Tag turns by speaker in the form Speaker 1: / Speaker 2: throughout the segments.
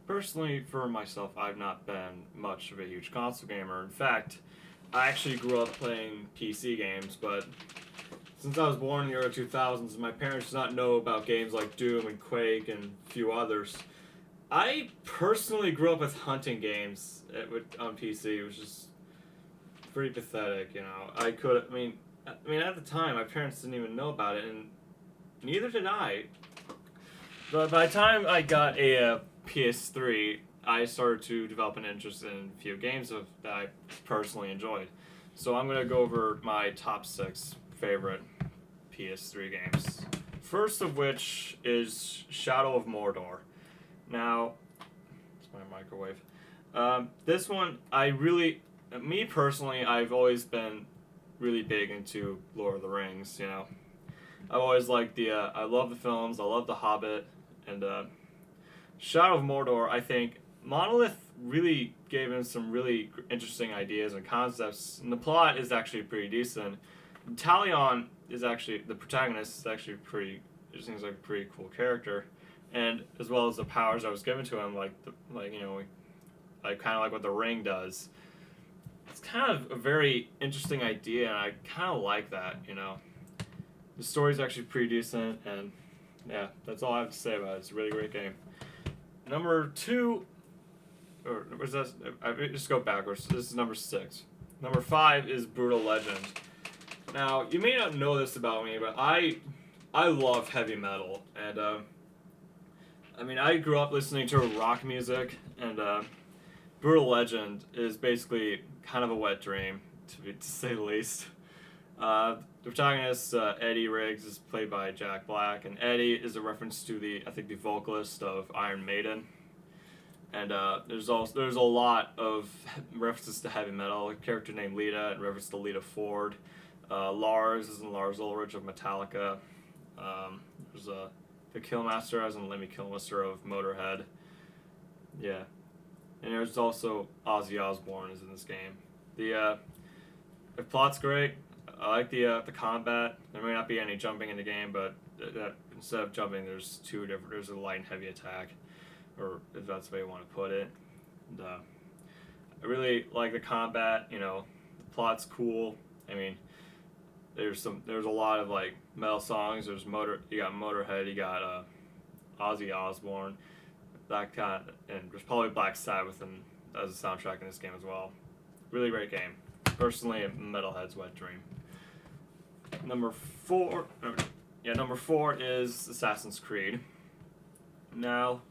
Speaker 1: Personally, for myself, I've not been much of a huge console gamer. In fact, I actually grew up playing PC games, but since I was born in the early 2000s, my parents did not know about games like Doom and Quake and a few others. I personally grew up with hunting games on PC. It was just pretty pathetic, you know. I mean, at the time, my parents didn't even know about it, and neither did I. But by the time I got a PS3, I started to develop an interest in a few games that I personally enjoyed. So I'm going to go over my top 6 favorite PS3 games. First of which is Shadow of Mordor. Now, it's my microwave. This one, me personally, I've always been really big into Lord of the Rings, you know. I've always liked I love the films, I love The Hobbit, and Shadow of Mordor, I think Monolith really gave him some really interesting ideas and concepts, and the plot is actually pretty decent. Talion is actually, the protagonist is actually it seems like a pretty cool character, and as well as the powers that was given to him, like kind of like what the ring does. It's kind of a very interesting idea, and I kind of like that, you know. The story's actually pretty decent, and yeah, that's all I have to say about it. It's a really great game. Number 2, or was that? I just go backwards. This is number 6. Number 5 is Brutal Legend. Now, you may not know this about me, but I love heavy metal, and I mean, I grew up listening to rock music, and Brutal Legend is basically kind of a wet dream, to say the least. The protagonist, Eddie Riggs, is played by Jack Black, and Eddie is a reference to I think the vocalist of Iron Maiden. And there's a lot of references to heavy metal. A character named Lita, in reference to Lita Ford. Lars is in Lars Ulrich of Metallica. There's the Killmaster as in Lemmy Kilmister of Motorhead. Yeah. And there's also Ozzy Osbourne is in this game. The plot's great. I like the combat. There may not be any jumping in the game, but instead of jumping, there's there's a light and heavy attack, or if that's the way you want to put it. And, I really like the combat. You know, the plot's cool. I mean, there's a lot of like metal songs. You got Motorhead. You got Ozzy Osbourne. That kind and there's probably Black Sabbath as a soundtrack in this game as well. Really great game. Personally, a metalhead's wet dream. Number 4 is Assassin's Creed. Now,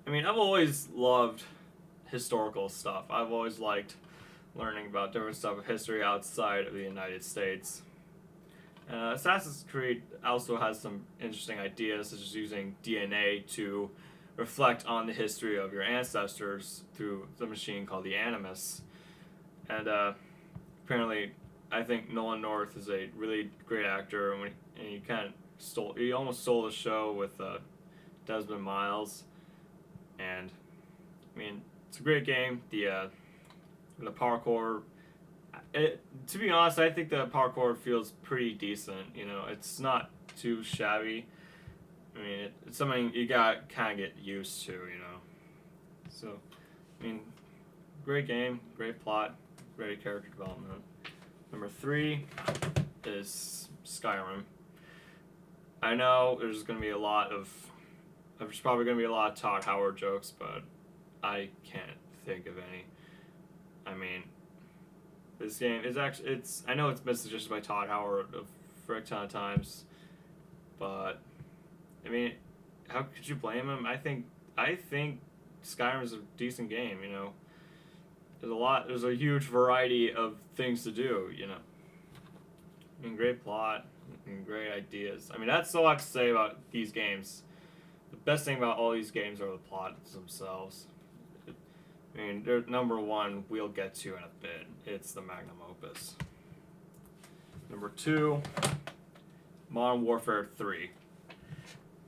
Speaker 1: I mean, I've always loved historical stuff. I've always liked learning about different stuff of history outside of the United States. Assassin's Creed also has some interesting ideas, such as using DNA to reflect on the history of your ancestors through the machine called the Animus. And apparently, I think Nolan North is a really great actor, and he almost stole the show with Desmond Miles. And I mean, it's a great game. The parkour. To be honest, I think the parkour feels pretty decent. You know, it's not too shabby. I mean, it's something you got kind of get used to. You know, so I mean, great game, great plot, great character development. Number 3 is Skyrim. I know there's probably going to be a lot of Todd Howard jokes, but I can't think of any. I mean, this game is actually, I know it's been suggested by Todd Howard a frick ton of times, but, I mean, how could you blame him? I think Skyrim is a decent game, you know. There's a huge variety of things to do, you know. I mean, great plot and great ideas. I mean, that's all I have to say about these games. The best thing about all these games are the plots themselves. I mean, they're number 1 we'll get to in a bit. It's the magnum opus. Number 2, Modern Warfare 3.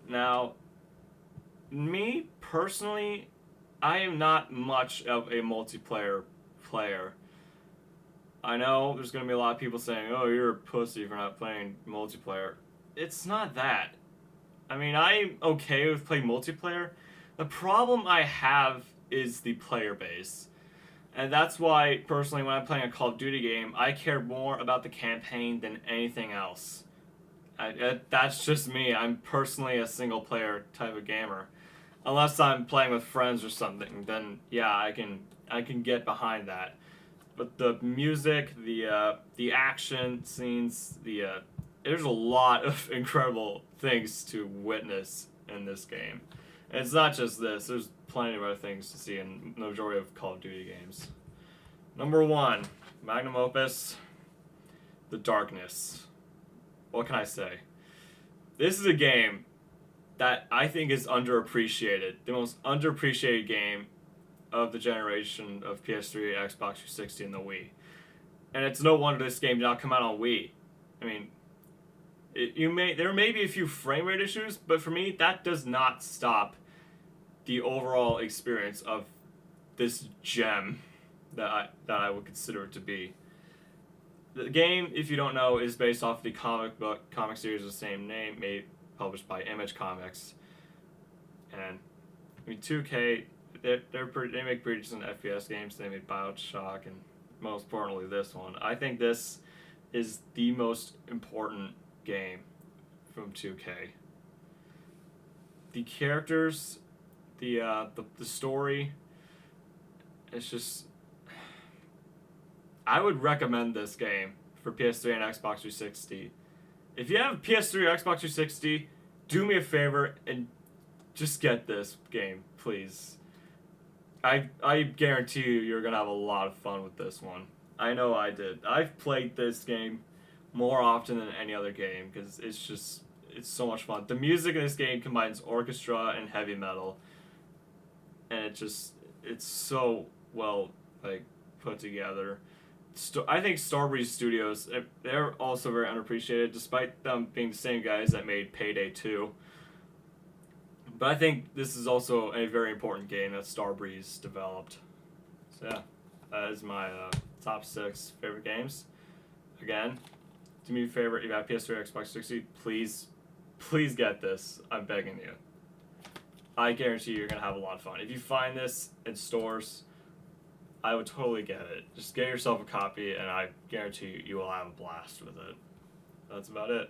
Speaker 1: Now, me personally, I am not much of a multiplayer player. I know there's going to be a lot of people saying, oh, you're a pussy for not playing multiplayer. It's not that. I mean, I'm okay with playing multiplayer, The problem I have is the player base. And that's why, personally, when I'm playing a Call of Duty game, I care more about the campaign than anything else. That's just me. I'm personally a single player type of gamer. Unless I'm playing with friends or something, then yeah, I can get behind that. But the music, the action scenes, there's a lot of incredible things to witness in this game. And it's not just this. There's plenty of other things to see in the majority of Call of Duty games. Number 1, magnum opus, The Darkness. What can I say? This is a game that I think is underappreciated. The most underappreciated game of the generation of PS3, Xbox 360, and the Wii. And it's no wonder this game did not come out on Wii. I mean, there may be a few frame rate issues, but for me, that does not stop the overall experience of this gem that I would consider it to be. The game, if you don't know, is based off the comic series of the same name, published by Image Comics. And I mean, 2K, they make pretty decent FPS games. They made BioShock, and most importantly, this one. I think this is the most important game from 2K. The characters, the story, it's just. I would recommend this game for PS3 and Xbox 360. If you have a PS3 or Xbox 360, do me a favor and just get this game, please. I guarantee you're going to have a lot of fun with this one. I know I did. I've played this game more often than any other game because it's so much fun. The music in this game combines orchestra and heavy metal. And it's so well put together. I think Starbreeze Studios, they're also very underappreciated, despite them being the same guys that made Payday 2. But I think this is also a very important game that Starbreeze developed. So yeah, that is my top 6 favorite games. Again, do me a favor, if you have PS3 or Xbox 360, please get this. I'm begging you. I guarantee you're going to have a lot of fun. If you find this in stores, I would totally get it. Just get yourself a copy, and I guarantee you will have a blast with it. That's about it.